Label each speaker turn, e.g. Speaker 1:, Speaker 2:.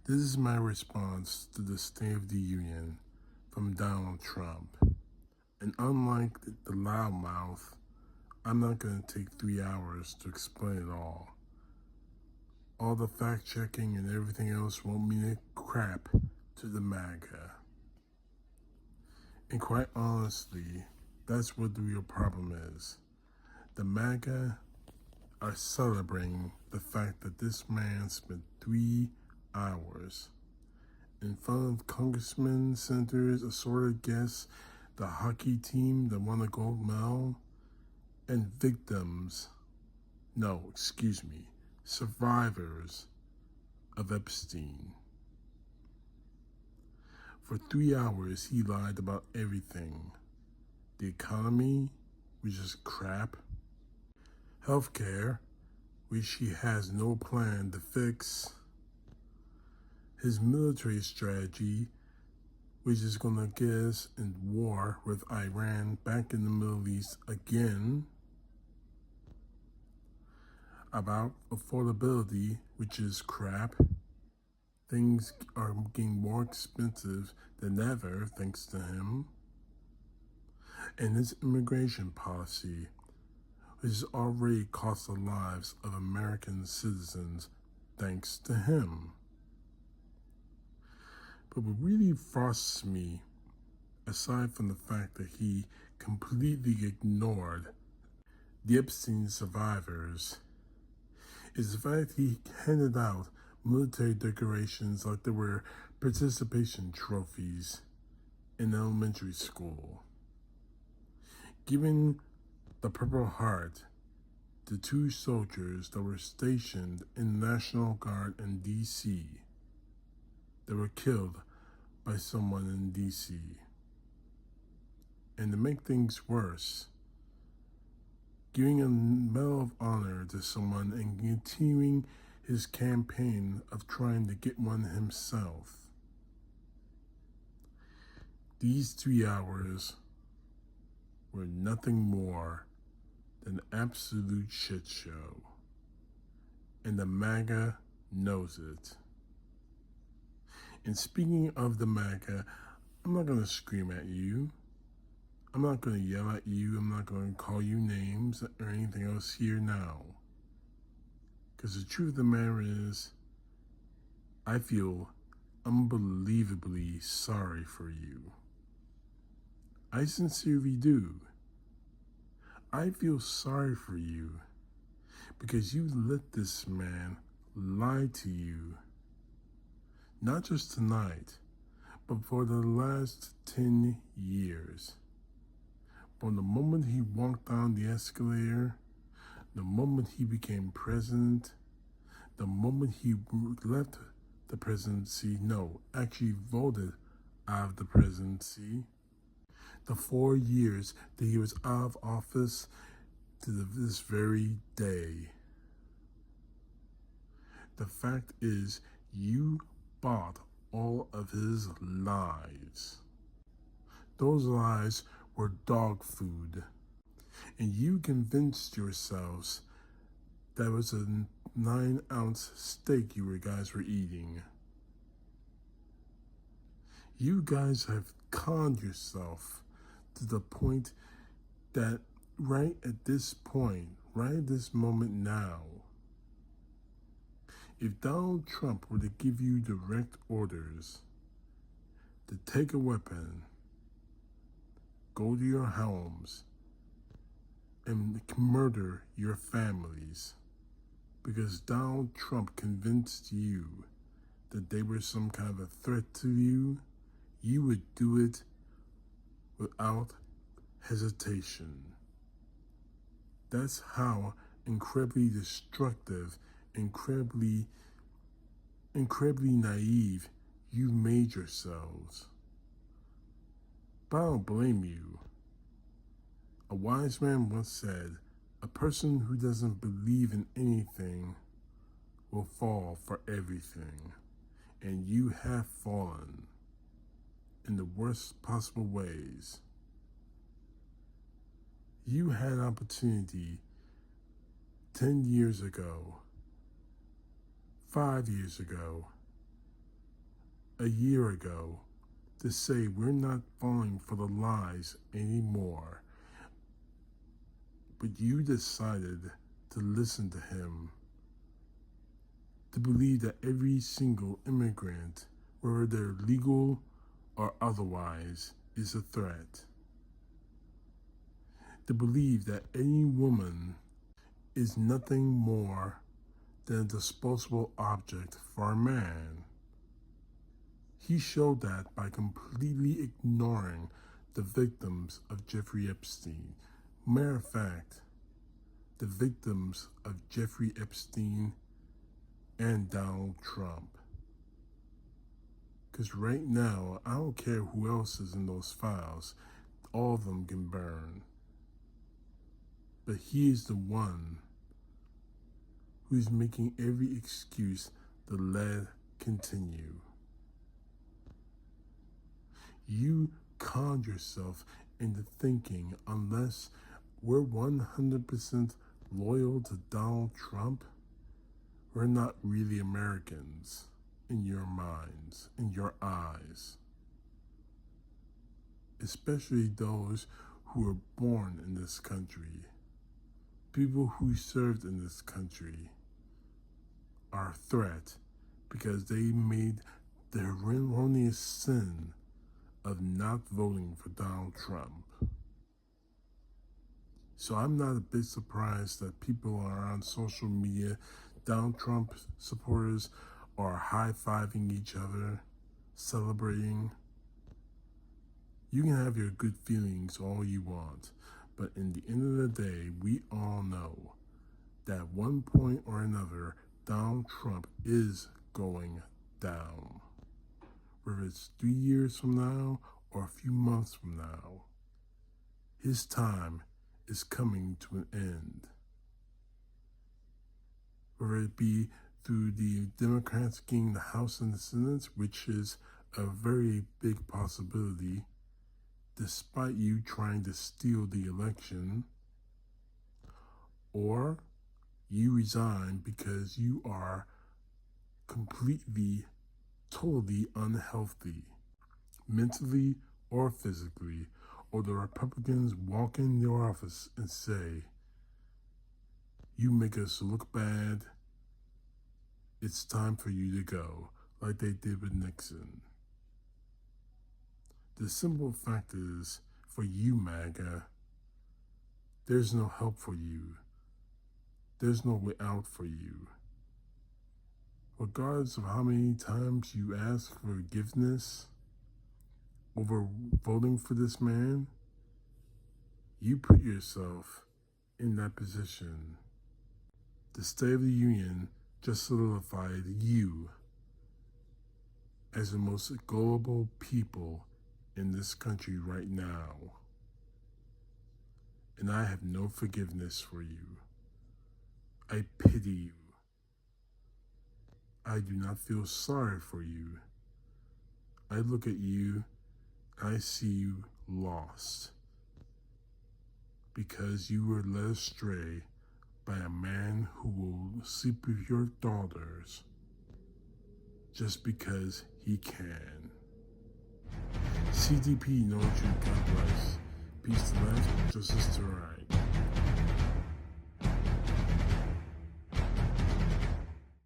Speaker 1: This is my response to the State of the Union from Donald Trump. And unlike the loudmouth, I'm not going to take 3 hours to explain it all. All the fact checking and everything else won't mean a crap to the MAGA. And quite honestly, that's what the real problem is. The MAGA are celebrating the fact that this man spent 3 hours in front of congressmen, senators, assorted guests, the hockey team that won a gold medal, and survivors of Epstein. For 3 hours, he lied about everything. The economy, which is crap. Healthcare, which he has no plan to fix. His military strategy, which is going to get us in war with Iran back in the Middle East again. About affordability, which is crap. Things are getting more expensive than ever thanks to him. And his immigration policy, which has already cost the lives of American citizens thanks to him. But what really frustrates me, aside from the fact that he completely ignored the Epstein survivors, is the fact he handed out military decorations like they were participation trophies in elementary school, giving the Purple Heart to 2 soldiers that were stationed in the National Guard in D.C. that were killed by someone in D.C. And to make things worse, giving a Medal of Honor to someone and continuing his campaign of trying to get one himself. These 3 hours were nothing more than an absolute shit show. And the MAGA knows it. And speaking of the MAGA, I'm not going to scream at you. I'm not going to yell at you. I'm not going to call you names or anything else here now. Because the truth of the matter is, I feel unbelievably sorry for you. I sincerely do. I feel sorry for you because you let this man lie to you. Not just tonight, but for the last 10 years. From the moment he walked down the escalator, the moment he became president, the moment he left the presidency, actually voted out of the presidency, the 4 years that he was out of office to this very day. The fact is, you bought all of his lies. Those lies were dog food. And you convinced yourselves that was a 9-ounce steak you guys were eating. You guys have conned yourself to the point that right at this moment now, if Donald Trump were to give you direct orders to take a weapon, go to your homes, and murder your families because Donald Trump convinced you that they were some kind of a threat to you, you would do it without hesitation. That's how incredibly destructive, incredibly naive you made yourselves. But I don't blame you. A wise man once said, a person who doesn't believe in anything will fall for everything. And you have fallen in the worst possible ways. You had an opportunity 10 years ago, 5 years ago, a year ago to say we're not falling for the lies anymore, but you decided to listen to him, to believe that every single immigrant, whether they're legal or otherwise, is a threat, to believe that any woman is nothing more than a disposable object for a man. He showed that by completely ignoring the victims of Jeffrey Epstein. Matter of fact, the victims of Jeffrey Epstein and Donald Trump. Because right now, I don't care who else is in those files, all of them can burn. But he is the one who's making every excuse to let continue. You conned yourself into thinking unless we're 100% loyal to Donald Trump, we're not really Americans in your minds, in your eyes. Especially those who were born in this country. People who served in this country are a threat because they made the erroneous sin of not voting for Donald Trump. So I'm not a bit surprised that people are on social media, Donald Trump supporters are high-fiving each other, celebrating. You can have your good feelings all you want, but in the end of the day, we all know that at one point or another, Donald Trump is going down. Whether it's 3 years from now or a few months from now, his time is coming to an end. Whether it be through the Democrats getting the House and the Senate, which is a very big possibility, despite you trying to steal the election, or you resign because you are completely, totally unhealthy, mentally or physically, or the Republicans walk in your office and say, you make us look bad, it's time for you to go, like they did with Nixon. The simple fact is, for you, MAGA, there's no help for you. There's no way out for you. Regardless of how many times you ask for forgiveness over voting for this man, you put yourself in that position. The State of the Union just solidified you as the most gullible people in this country right now. And I have no forgiveness for you. I pity you. I do not feel sorry for you. I look at you, I see you lost because you were led astray by a man who will sleep with your daughters just because he can. CTP knows you. God bless. Peace to life, justice to right.